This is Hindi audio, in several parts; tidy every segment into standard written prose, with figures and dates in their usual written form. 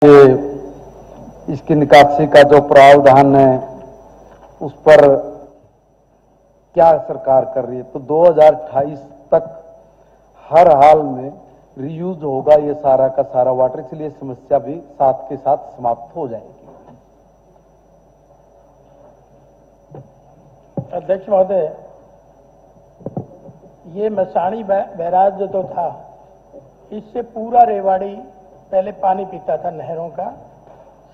इसकी निकासी का जो प्रावधान है उस पर क्या सरकार कर रही है? तो 2028 तक हर हाल में रीयूज होगा ये सारा का सारा वाटर, इसलिए समस्या भी साथ के साथ समाप्त हो जाएगी। अध्यक्ष महोदय, ये मसाणी बैराज जो था, इससे पूरा रेवाड़ी पहले पानी पीता था नहरों का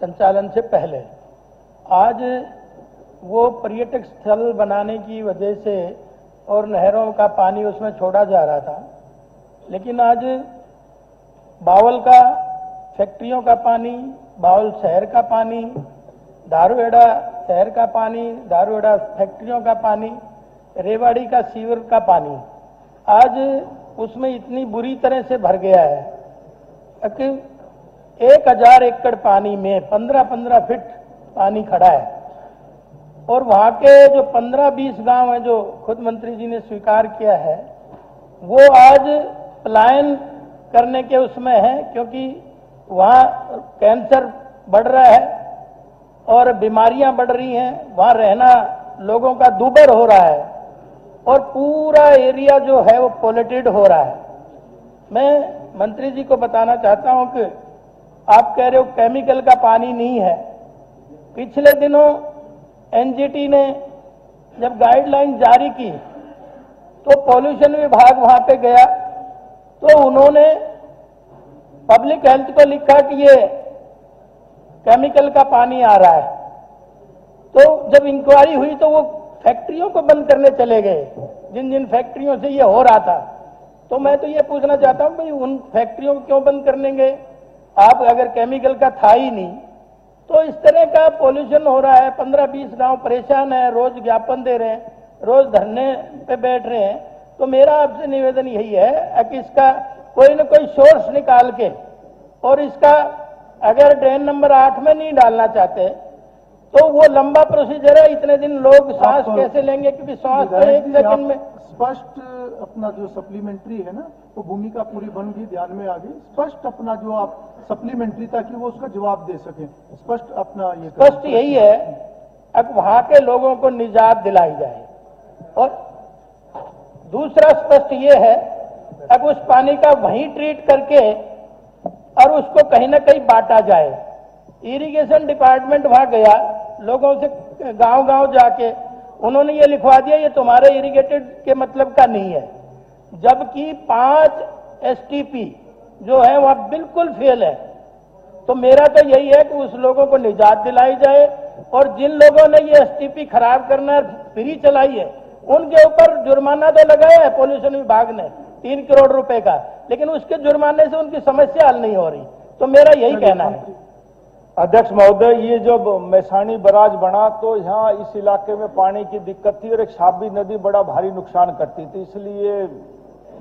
संचालन से पहले। आज वो पर्यटक स्थल बनाने की वजह से और नहरों का पानी उसमें छोड़ा जा रहा था, लेकिन आज बावल का फैक्ट्रियों का पानी, बावल शहर का पानी, दारूहेड़ा शहर का पानी, दारूहेड़ा फैक्ट्रियों का पानी, रेवाड़ी का सीवर का पानी आज उसमें इतनी बुरी तरह से भर गया है कि 1000 एकड़ पानी में 15-15 फीट पानी खड़ा है। और वहां के जो 15-20 गांव हैं जो खुद मंत्री जी ने स्वीकार किया है, वो आज पलायन करने के उसमें है, क्योंकि वहां कैंसर बढ़ रहा है और बीमारियां बढ़ रही हैं, वहां रहना लोगों का दूभर हो रहा है और पूरा एरिया जो है वो पोल्यूटेड हो रहा है। मैं मंत्री जी को बताना चाहता हूं कि आप कह रहे हो केमिकल का पानी नहीं है। पिछले दिनों एनजीटी ने जब गाइडलाइन जारी की तो पॉल्यूशन विभाग वहां पे गया तो उन्होंने पब्लिक हेल्थ को लिखा कि ये केमिकल का पानी आ रहा है। तो जब इंक्वायरी हुई तो वो फैक्ट्रियों को बंद करने चले गए, जिन जिन फैक्ट्रियों से ये हो रहा था। तो मैं तो ये पूछना चाहता हूं भाई, उन फैक्ट्रियों को क्यों बंद करने गए? आप अगर केमिकल का था ही नहीं तो इस तरह का पॉल्यूशन हो रहा है। 15-20 गांव परेशान है, रोज ज्ञापन दे रहे हैं, रोज धरने पे बैठ रहे हैं। तो मेरा आपसे निवेदन यही है कि इसका कोई न कोई सोर्स निकाल के, और इसका अगर ड्रेन नंबर 8 में नहीं डालना चाहते तो वो लंबा प्रोसीजर है, इतने दिन लोग सांस कैसे लेंगे? क्योंकि सांस तो 1 सेकंड में। स्पष्ट अपना जो सप्लीमेंट्री है ना, वो भूमिका पूरी बन गई, ध्यान में आ गई। स्पष्ट अपना जो आप सप्लीमेंट्री, ताकि वो उसका जवाब दे सके, स्पष्ट अपना ये स्पष्ट यही है अब वहां के लोगों को निजात दिलाई जाए। और दूसरा स्पष्ट ये है अब उस पानी का वहीं ट्रीट करके और उसको कहीं ना कहीं बांटा जाए। इरिगेशन डिपार्टमेंट वहां गया, लोगों से गांव-गांव जाके उन्होंने ये लिखवा दिया ये तुम्हारे इरिगेटेड के मतलब का नहीं है, जबकि 5 एसटीपी जो है वह बिल्कुल फेल है। तो मेरा तो यही है कि उस लोगों को निजात दिलाई जाए और जिन लोगों ने ये एसटीपी खराब करना फ्री चलाई है उनके ऊपर जुर्माना तो लगाया है पॉल्यूशन विभाग ने 3 करोड़ रुपए का, लेकिन उसके जुर्माने से उनकी समस्या हल नहीं हो रही। तो मेरा यही कहना है। अध्यक्ष महोदय, ये जब मैसाणी बराज बना तो यहाँ इस इलाके में पानी की दिक्कत थी और एक शाबी नदी बड़ा भारी नुकसान करती थी, इसलिए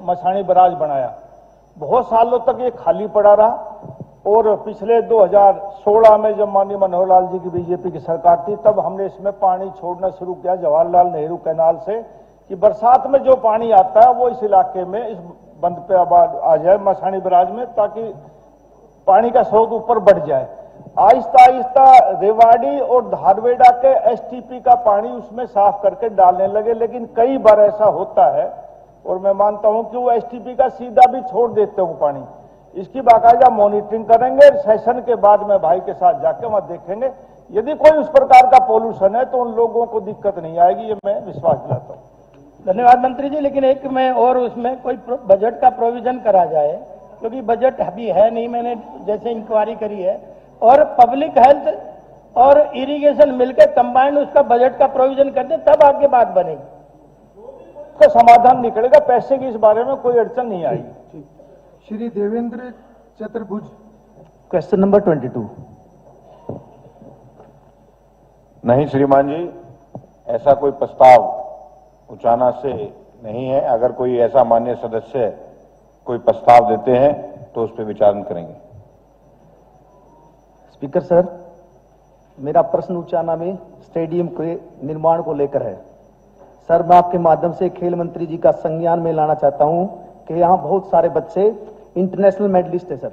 मैसाणी बराज बनाया। बहुत सालों तक ये खाली पड़ा रहा और पिछले 2016 में जब माननीय मनोहर लाल जी की बीजेपी की सरकार थी तब हमने इसमें पानी छोड़ना शुरू किया जवाहरलाल नेहरू कैनाल से, कि बरसात में जो पानी आता है वो इस इलाके में इस बंद पे आबाद आ जाए मैसाणी बराज में, ताकि पानी का स्रोत ऊपर बढ़ जाए। आहिस्ता आहिस्ता रेवाड़ी और धारवेड़ा के एसटीपी का पानी उसमें साफ करके डालने लगे, लेकिन कई बार ऐसा होता है और मैं मानता हूं कि वो एसटीपी का सीधा भी छोड़ देते हो पानी। इसकी बाकायदा मॉनिटरिंग करेंगे, सेशन के बाद में भाई के साथ जाके वहां देखेंगे, यदि कोई उस प्रकार का पॉल्यूशन है तो उन लोगों को दिक्कत नहीं आएगी, ये मैं विश्वास दिलाता हूं। धन्यवाद मंत्री जी, लेकिन एक में और उसमें कोई बजट का प्रोविजन करा जाए, क्योंकि बजट अभी है नहीं, मैंने जैसे इंक्वायरी करी है, और पब्लिक हेल्थ और इरिगेशन मिलकर कंबाइंड उसका बजट का प्रोविजन कर दे, तब आगे बात बनेगी, तो समाधान निकलेगा। पैसे की इस बारे में कोई अड़चन नहीं आएगी। श्री देवेंद्र चतुर्भुज, क्वेश्चन नंबर 22। नहीं श्रीमान जी, ऐसा कोई प्रस्ताव उचाना से नहीं है। अगर कोई ऐसा माननीय सदस्य कोई प्रस्ताव देते हैं तो उस पर विचार करेंगे। स्पीकर सर, मेरा प्रश्न उचाना में स्टेडियम के निर्माण को लेकर है। सर, मैं आपके माध्यम से खेल मंत्री जी का संज्ञान में लाना चाहता हूं कि यहाँ बहुत सारे बच्चे इंटरनेशनल मेडलिस्ट है। सर,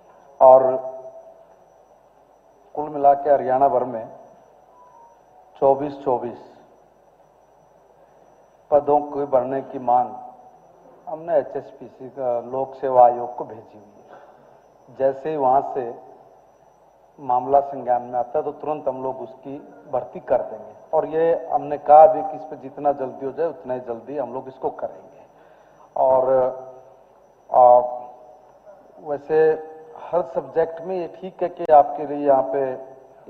और कुल मिला के हरियाणा भर में 24 पदों को भरने की मांग हमने एचएसपीसी का लोक सेवा आयोग को भेजी हुई है। जैसे ही वहां से मामला संज्ञान में आता है तो तुरंत हम लोग उसकी भर्ती कर देंगे और ये हमने कहा भी कि इस पर जितना जल्दी हो जाए उतना ही जल्दी हम लोग इसको करेंगे। और वैसे हर सब्जेक्ट में ये ठीक है कि आपके लिए यहाँ पे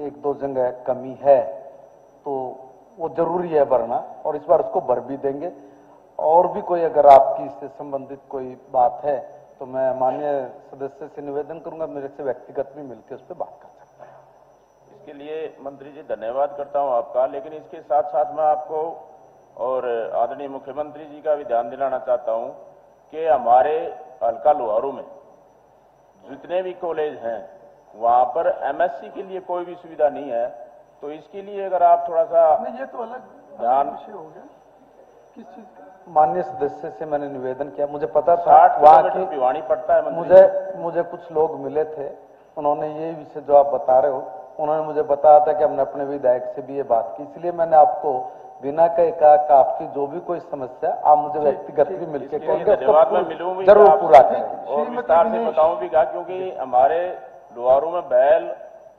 1-2 जगह कमी है तो वो जरूरी है भरना और इस बार उसको भर भी देंगे। और भी कोई अगर आपकी इससे संबंधित कोई बात है तो मैं माननीय सदस्य से निवेदन करूंगा, मेरे से व्यक्तिगत भी मिलकर उस पर बात कर सकते हैं। इसके लिए मंत्री जी धन्यवाद करता हूं आपका, लेकिन इसके साथ साथ मैं आपको और आदरणीय मुख्यमंत्री जी का भी ध्यान दिलाना चाहता हूं कि हमारे हल्का लोहारू में जितने भी कॉलेज हैं वहां पर एमएससी के लिए कोई भी सुविधा नहीं है, तो इसके लिए अगर आप थोड़ा सा नहीं, ये तो अलग ध्यान विषय हो गया। किस चीज का? माननीय सदस्य से मैंने निवेदन किया, मुझे पता था 60 वहाँ किलोमीटर की भिवानी पड़ता है मंत्री मुझे कुछ लोग मिले थे, उन्होंने ये विषय जो आप बता रहे हो उन्होंने मुझे बताया था कि हमने अपने विधायक से भी ये बात की, इसलिए मैंने आपको बिना कहे कहा कि आपकी जो भी कोई समस्या आप मुझे व्यक्तिगत भी मिलकर कहेंगे, धन्यवाद मैं मिलूँ भी जरूर आपसे पूरा करेंगे और विस्तार से बताऊं भी क्या, क्योंकि हमारे लोहारू में बैल,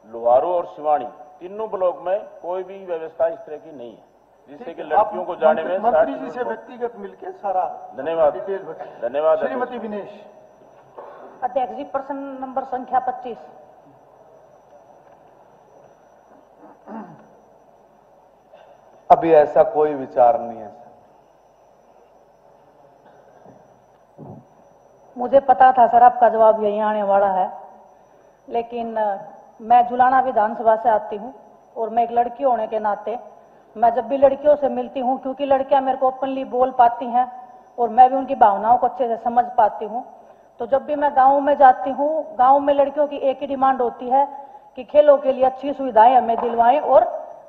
लोहारू और सिवानी तीनों ब्लॉक में कोई भी व्यवस्था इस तरह की नहीं है जिससे कि लड़कियों को जाने में मंत्री जी से व्यक्तिगत मिलकर सारा धन्यवाद डिटेल बताइए। धन्यवाद श्रीमती विनेश। अध्यक्ष जी, प्रश्न नंबर संख्या 25। अभी ऐसा कोई विचार नहीं है सर। मुझे पता था सर आपका जवाब यही आने वाला है, लेकिन मैं जुलाना विधानसभा से आती हूँ और मैं एक लड़की होने के नाते मैं जब भी लड़कियों से मिलती हूँ, क्योंकि लड़कियां मेरे को ओपनली बोल पाती हैं और मैं भी उनकी भावनाओं को अच्छे से समझ पाती हूँ, तो जब भी मैं गाँव में जाती हूँ, गाँव में लड़कियों की एक ही डिमांड होती है कि खेलों के लिए अच्छी सुविधाएं हमें दिलवाएं और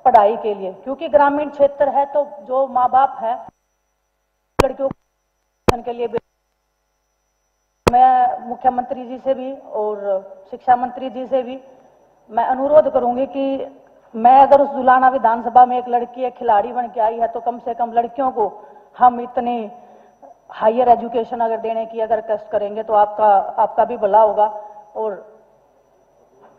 पढ़ाई के लिए, क्योंकि ग्रामीण क्षेत्र है तो जो माँ बाप है लड़कियों के लिए। मैं मुख्यमंत्री जी से भी और शिक्षा मंत्री जी से भी मैं अनुरोध करूंगी कि मैं अगर उस जुलाना विधानसभा में एक लड़की एक खिलाड़ी बन के आई है तो कम से कम लड़कियों को हम इतनी हायर एजुकेशन अगर देने की अगर कष्ट करेंगे तो आपका भी भला होगा और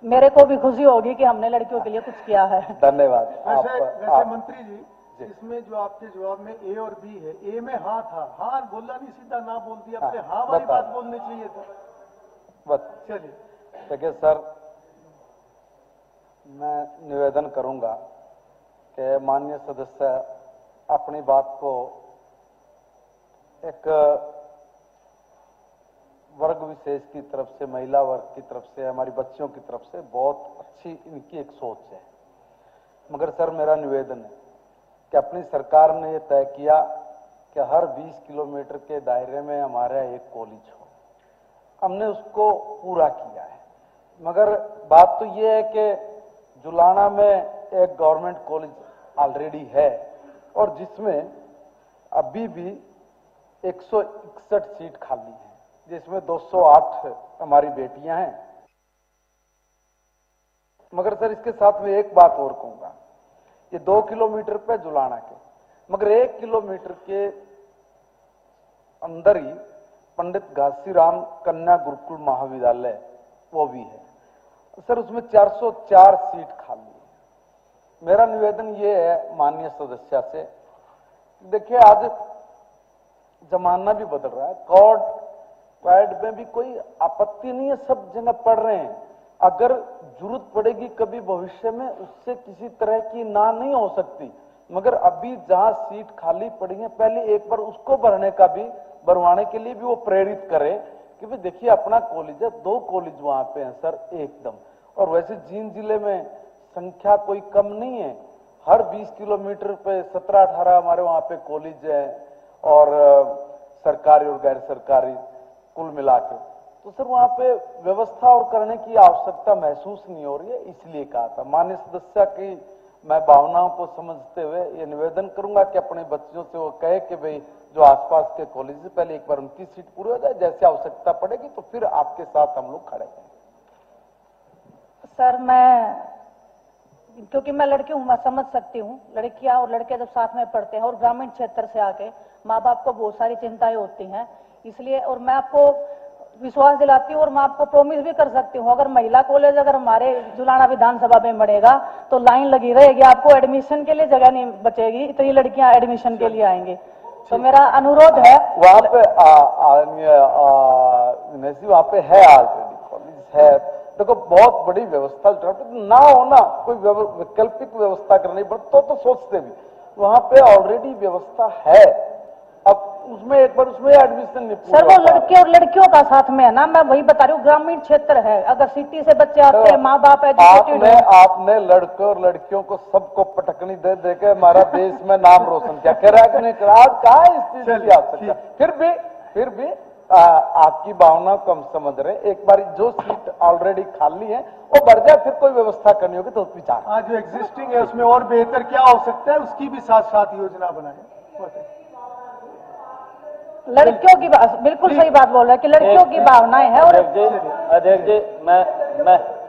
मेरे को भी खुशी होगी कि हमने लड़कियों के लिए कुछ किया है। धन्यवाद। वैसे मंत्री जी, इसमें जो आपके जवाब में ए और बी है, ए में हाँ था, हाँ बोला नहीं, सीधा ना बोल दिया, अपने हाँ वाली बात बोलनी चाहिए था। बस चलिए देखिए सर, मैं निवेदन करूंगा कि माननीय सदस्य अपनी बात को एक वर्ग विशेष की तरफ से, महिला वर्ग की तरफ से, हमारी बच्चियों की तरफ से बहुत अच्छी इनकी एक सोच है, मगर सर मेरा निवेदन है कि अपनी सरकार ने ये तय किया कि हर 20 किलोमीटर के दायरे में हमारा एक कॉलेज हो, हमने उसको पूरा किया है। मगर बात तो ये है कि जुलाना में एक गवर्नमेंट कॉलेज ऑलरेडी है और जिसमें अभी भी 161 सीट खाली है, जिसमें 208 हमारी बेटियां हैं। मगर सर इसके साथ में एक बात और कहूंगा, ये 2 किलोमीटर पे जुलाना के, मगर 1 किलोमीटर के अंदर ही पंडित घासीराम कन्या गुरुकुल महाविद्यालय वो भी है सर, उसमें 404 सीट खाली है। मेरा निवेदन ये है माननीय सदस्य से, देखिए आज जमाना भी बदल रहा है, क्वाड में भी कोई आपत्ति नहीं है, सब जगह पढ़ रहे हैं, अगर जरूरत पड़ेगी कभी भविष्य में उससे किसी तरह की ना नहीं हो सकती, मगर अभी जहां सीट खाली पड़ी है पहले एक बार उसको भरवाने के लिए भी वो प्रेरित करे कि भाई देखिए अपना कॉलेज है, 2 कॉलेज वहां पे हैं सर एकदम। और वैसे जींद जिले में संख्या कोई कम नहीं है, हर 20 किलोमीटर पे 17-18 हमारे वहां पे कॉलेज है और सरकारी और गैर सरकारी कुल मिला के, तो सर वहां पे व्यवस्था और करने की आवश्यकता महसूस नहीं हो रही है, इसलिए कहा था। माननीय सदस्य की मैं भावनाओं को समझते हुए ये निवेदन करूंगा कि अपने बच्चों से वो कहे कि भाई जो आसपास के कॉलेज से पहले एक बार उनकी सीट पूरी हो जाए, जैसे आवश्यकता पड़ेगी तो फिर आपके साथ हम लोग खड़े हैं। सर क्योंकि मैं लड़की हूँ, मैं समझ सकती हूँ। लड़कियां और लड़के जब साथ में पढ़ते हैं और ग्रामीण क्षेत्र से आके माँ बाप को बहुत सारी चिंताएं होती हैं, इसलिए और मैं आपको विश्वास दिलाती हूँ और मैं आपको प्रॉमिस भी कर सकती हूँ, अगर महिला कॉलेज अगर हमारे जुलाना विधानसभा में बनेगा तो लाइन लगी रहेगी, आपको एडमिशन के लिए जगह नहीं बचेगी, इतनी लड़कियां एडमिशन के लिए आएंगी। तो मेरा अनुरोध है, वहाँ पे वहाँ पे है ऑलरेडी कॉलेज है। देखो बहुत बड़ी व्यवस्था ना होना, कोई वैकल्पिक व्यवस्था करनी पड़ती तो सोचते भी, वहाँ पे ऑलरेडी व्यवस्था है। अब उसमें एक बार उसमें एडमिशन नहीं सर वो लड़के और लड़कियों का साथ में है ना, मैं वही बता रही हूँ, ग्रामीण क्षेत्र है, अगर सिटी से बच्चे आते हैं, माँ बाप एजुकेटेड है। आपने लड़के और लड़कियों को सबको पटकनी दे दे के हमारा देश में नाम रोशन किया, कह रहा है कि नहीं करा, आज कहाँ इस चीज की आवश्यकता। फिर भी आपकी भावना को हम समझ रहे, एक बार जो सीट ऑलरेडी खाली है वो भर जाए, फिर कोई व्यवस्था करनी होगी तो विचार। आज जो एग्जिस्टिंग है उसमें और बेहतर क्या हो सकता है, उसकी भी साथ साथ योजना बनाए। लड़कियों की बिल्कुल सही बात बोल रहे हैं कि लड़कियों की भावनाएं हैं। और अध्यक्ष जी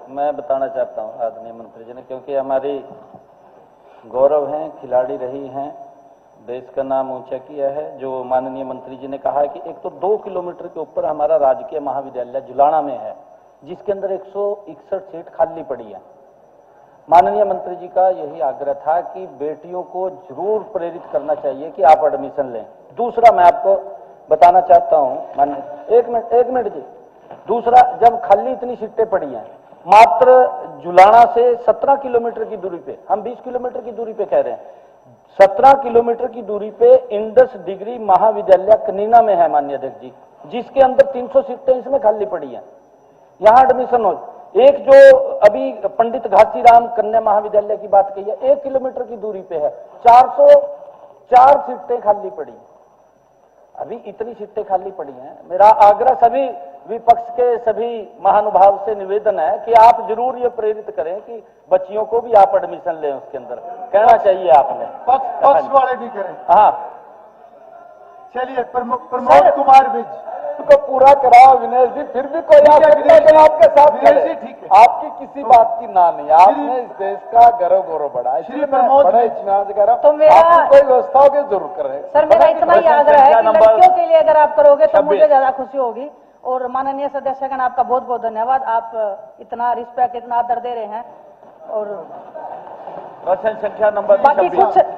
मैं बताना चाहता हूँ आदरणीय मंत्री जी ने, क्योंकि हमारी गौरव हैं, खिलाड़ी रही हैं, देश का नाम ऊंचा किया है। जो माननीय मंत्री जी ने कहा है कि एक तो 2 किलोमीटर के ऊपर हमारा राजकीय महाविद्यालय जुलाना में है, जिसके अंदर 161 सीट खाली पड़ी है। माननीय मंत्री जी का यही आग्रह था कि बेटियों को जरूर प्रेरित करना चाहिए कि आप एडमिशन लें। दूसरा मैं आपको बताना चाहता हूं, माननीय एक मिनट जी, दूसरा जब खाली इतनी सीटें पड़ी हैं, मात्र जुलाना से 17 किलोमीटर की दूरी पे, हम 20 किलोमीटर की दूरी पे कह रहे हैं, 17 किलोमीटर की दूरी पे इंडस डिग्री महाविद्यालय कनीना में है माननीय अध्यक्ष जी, जिसके अंदर 300 सीटें इसमें खाली पड़ी हैं, यहाँ एडमिशन हो। एक जो अभी पंडित घासीराम कन्या महाविद्यालय की बात कही है, 1 किलोमीटर की दूरी पे है, 404 सीटें खाली पड़ी हैं। अभी इतनी सीटें खाली पड़ी हैं। मेरा आग्रह सभी विपक्ष के सभी महानुभाव से निवेदन है कि आप जरूर ये प्रेरित करें कि बच्चियों को भी आप एडमिशन लें, उसके अंदर कहना चाहिए आपने, पक्ष वाले भी करें। हाँ चलिए प्रमोद कुमार विज को पूरा कराओ विनेश जी, फिर भी कोई आपके साथ विनेश जी ठीक है, आपकी किसी बात की ना नहीं, आपने इस देश का गौरव बढ़ाया, श्री प्रमोद बड़ा इत्मीनान से कह रहा हूं, तो मेरा कोई व्यवस्था होगी जरूर करें। सर मेरा इतना ही आग्रह है कि लड़कियों के लिए अगर आप करोगे तो मुझे ज्यादा खुशी होगी। और माननीय सदस्यगण आपका बहुत बहुत धन्यवाद, आप इतना रिस्पेक्ट, इतना आदर दे रहे हैं। और प्रश्न संख्या नंबर बाकी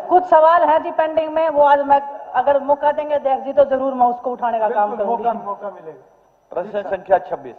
कुछ सवाल हैं जी पेंडिंग में, वो आज मैं अगर मौका देंगे अध्यक्ष जी तो जरूर मैं उसको उठाने का काम करूंगी। मौका मिलेगा। प्रश्न संख्या 26